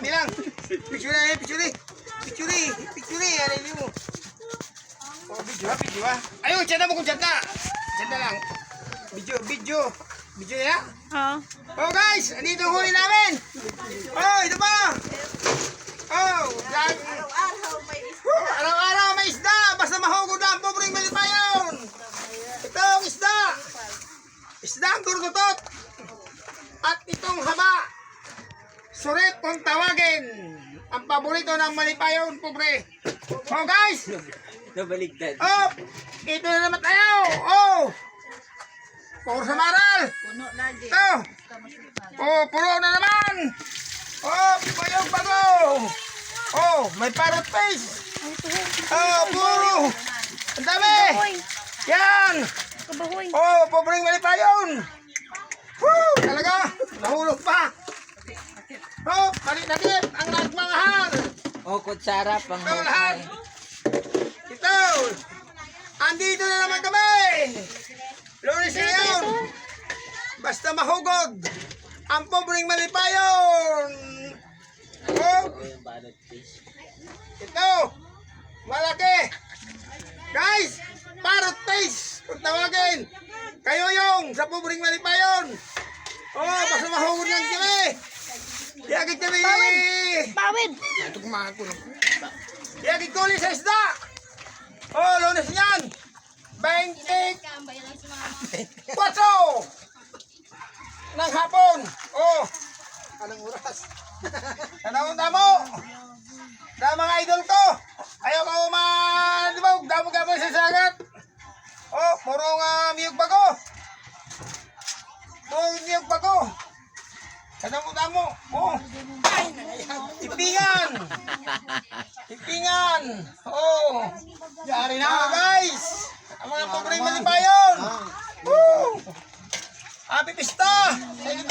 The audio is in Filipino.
bilang. Picture na, picture. Ano yun mo? Oh, video ha. Ayun, chat na mo kung chat na. Chat na lang. Video na. Oh guys, andito yung huli namin. Oh, ito pa. Oh, araw-araw may isda. Basta mahugod lang, pobreng malipayon. Ito ang isda. Isda ang turgutot. At itong haba. Surit kung tawagin. Ang paborito ng malipayon, pobre. Oh guys. Nabaligtad. Oh, ito na naman tayo. Oh. Puro sa maral. Ito. Oh, puro na naman. Oh, payong bago. Oh, may parrot face. Oh, puro. Ang dami. Yan. Oh, pobreng malipayon. Woo, talaga. Nahulog pa. Oh, talit ang nagmahal. Oh, kutsara pang Ito lahat. Ito. Andito na naman kami. Lunes na yun. Basta mahugod. Ang pobreng malipayon. Oh. Ito. Malaki. Guys, parrot face. Kung tawagin. Kayo yung sa pobreng malipayon. Oh, basta mahugod lang kami. Yagig kami. Bawid! Ito kumahan ko lang. Yagig ko ulit sa isda. Oh, Lunes yan. 24 ng hapon. Oh, anong oras? Anong damo? Damo mga idol ko. Ayaw ko malibog. Damo-damo sa sagat. Oh, purong miyog bago. Purong miyog bago. Damo-damo. Oh, ipingan. Ipingan. Oh, yari na guys. Ang mga pobreng malipayon. Woo! Happy Pista! Sa inyo